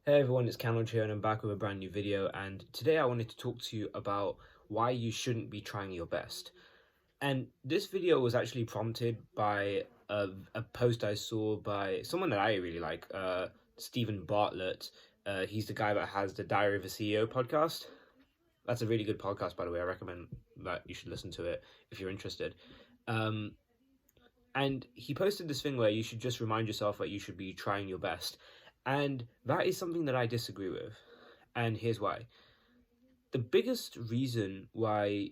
Hey everyone, it's Cameron here and I'm back with a brand new video, and today I wanted to talk to you about why you shouldn't be trying your best. And this video was actually prompted by a post I saw by someone that I really like, Stephen Bartlett. He's the guy that has the Diary of a CEO podcast. That's a really good podcast, by the way. I recommend that you should listen to it if you're interested. Um, and he posted this thing where you should just remind yourself that you should be trying your best. And that is something that I disagree with. And here's why. The biggest reason why,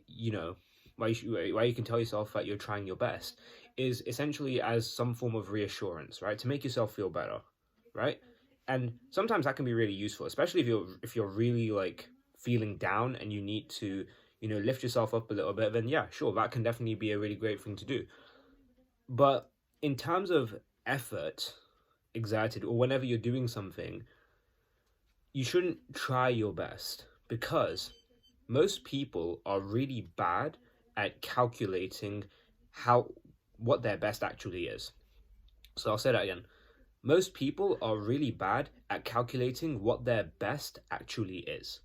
why you can tell yourself that you're trying your best is essentially as some form of reassurance, right? To make yourself feel better, right? And sometimes that can be really useful, especially if you're really like feeling down and you need to, lift yourself up a little bit, then yeah, sure, that can definitely be a really great thing to do. But in terms of effort exerted or whenever you're doing something, you shouldn't try your best because most people are really bad at calculating how what their best actually is. So I'll say that again. Most people are really bad at calculating what their best actually is.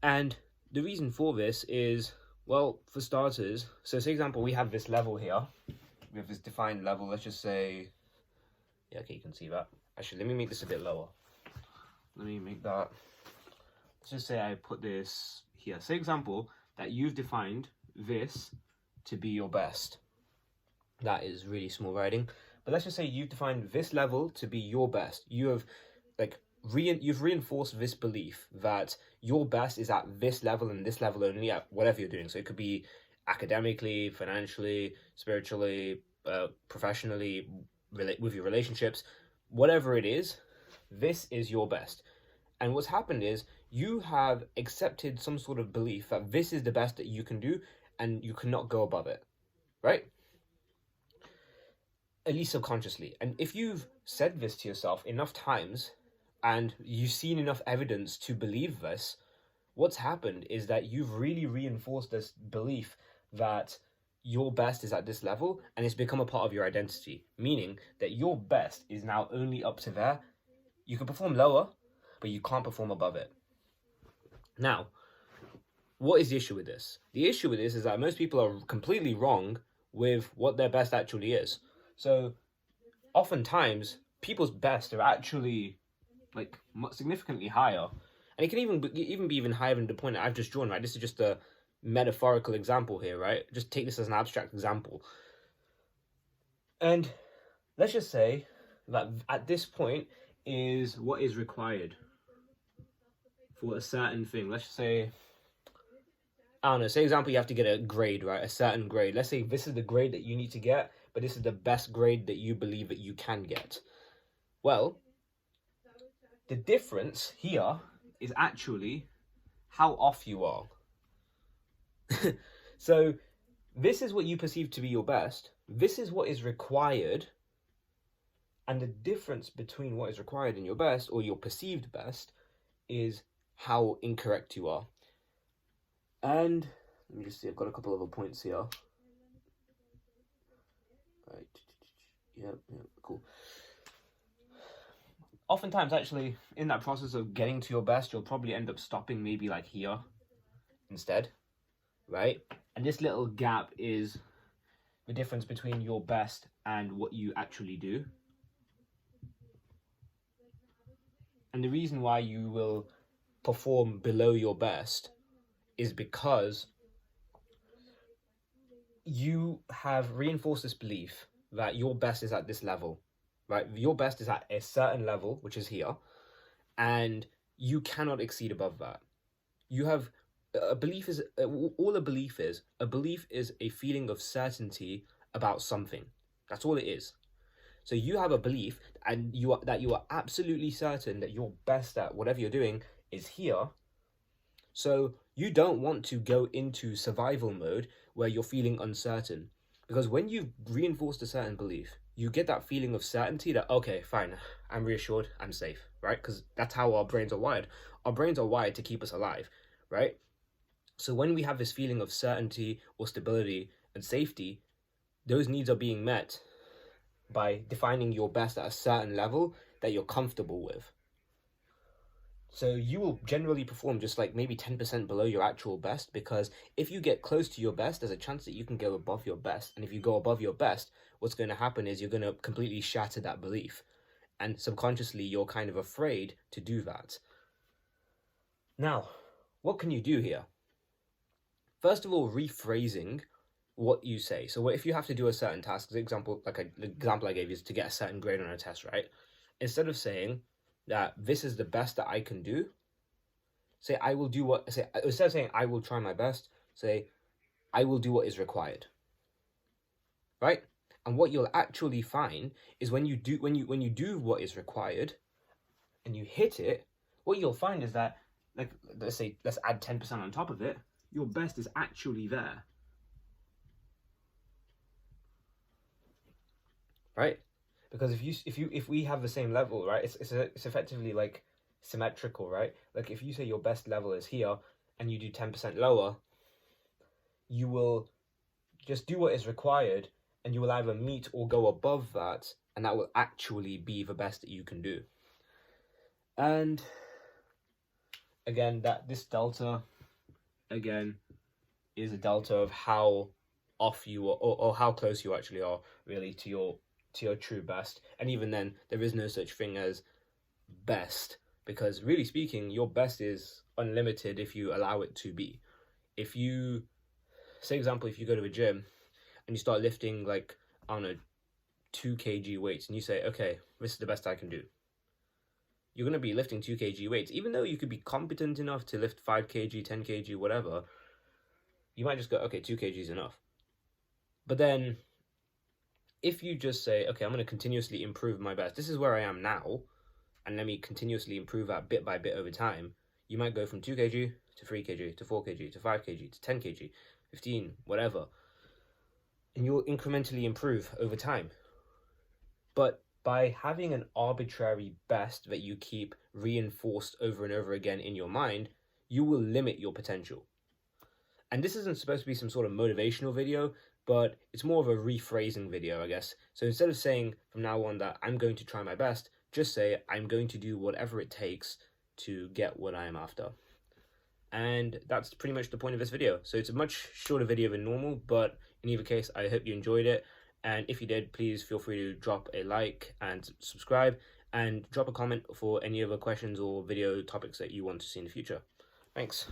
And the reason for this is, well, for starters, so say example, we have this level here. We have this defined level, let's just say, yeah, okay, you can see that. Actually, let me make this a bit lower. Let me make that, let's just say I put this here. Say example that you've defined this to be your best. That is really small writing. But let's just say you've defined this level to be your best. You have you've reinforced this belief that your best is at this level and this level only at whatever you're doing. So it could be academically, financially, spiritually, professionally, with your relationships, whatever it is, this is your best. And what's happened is you have accepted some sort of belief that this is the best that you can do and you cannot go above it, right? At least subconsciously. And if you've said this to yourself enough times and you've seen enough evidence to believe this, what's happened is that you've really reinforced this belief that your best is at this level and it's become a part of your identity, meaning that your best is now only up to there. You can perform lower, but you can't perform above it. Now, what is the issue with this? The issue with this is that most people are completely wrong with what their best actually is. So, oftentimes, people's best are actually like significantly higher, and it can even be even higher than the point that I've just drawn. Right, this is just a metaphorical example here. Right, just take this as an abstract example, and let's just say that at this point is what is required for a certain thing. Let's just say, I don't know, say example, you have to get a grade, right? A certain grade. Let's say this is the grade that you need to get, but this is the best grade that you believe that you can get. Well, the difference here is actually how off you are. So this is what you perceive to be your best. This is what is required. And the difference between what is required and your best, or your perceived best, is how incorrect you are. And let me just see, I've got a couple other points here. Right. Yeah, cool. Oftentimes, actually, in that process of getting to your best, you'll probably end up stopping maybe like here instead, right? And this little gap is the difference between your best and what you actually do. And the reason why you will perform below your best is because you have reinforced this belief that your best is at this level, right? Your best is at a certain level, which is here, and you cannot exceed above that. You have a belief is all a belief is. A belief is a feeling of certainty about something. That's all it is. So you have a belief, and you are absolutely certain that your best at whatever you're doing is here. So you don't want to go into survival mode where you're feeling uncertain, because when you've reinforced a certain belief, you get that feeling of certainty that, okay, fine, I'm reassured, I'm safe, right? Because that's how our brains are wired. Our brains are wired to keep us alive, right? So when we have this feeling of certainty or stability and safety, those needs are being met by defining your best at a certain level that you're comfortable with. So you will generally perform just like maybe 10% below your actual best, because if you get close to your best, there's a chance that you can go above your best. And if you go above your best, what's going to happen is you're going to completely shatter that belief. And subconsciously, you're kind of afraid to do that. Now, what can you do here? First of all, rephrasing what you say. So if you have to do a certain task, the example I gave is to get a certain grade on a test, right? Instead of saying that this is the best that I can do, say instead of saying I will try my best, say I will do what is required. Right? And what you'll actually find is when you do what is required and you hit it, what you'll find is that, like, let's add 10% on top of it, your best is actually there. Right? Because if we have the same level, right, it's effectively like symmetrical, right? Like if you say your best level is here and you do 10% lower, you will just do what is required and you will either meet or go above that, and that will actually be the best that you can do. And again, that this delta again is a delta of how off you are, or how close you actually are really to your true best. And even then, there is no such thing as best, because really speaking, your best is unlimited if you allow it to be. If you, say example, if you go to a gym and you start lifting like, I don't know, 2 kg weights, and you say, okay, this is the best I can do, you're going to be lifting 2 kg weights. Even though you could be competent enough to lift 5 kg, 10 kg, whatever, you might just go, okay, 2 kg is enough. But then if you just say, okay, I'm going to continuously improve my best, this is where I am now, and let me continuously improve that bit by bit over time, you might go from 2 kg to 3 kg to 4 kg to 5 kg to 10 kg, 15, whatever. And you'll incrementally improve over time. But by having an arbitrary best that you keep reinforced over and over again in your mind, you will limit your potential. And this isn't supposed to be some sort of motivational video, but it's more of a rephrasing video, I guess. So instead of saying from now on that I'm going to try my best, just say I'm going to do whatever it takes to get what I am after. And that's pretty much the point of this video. So it's a much shorter video than normal, but in either case, I hope you enjoyed it. And if you did, please feel free to drop a like and subscribe, and drop a comment for any other questions or video topics that you want to see in the future. Thanks.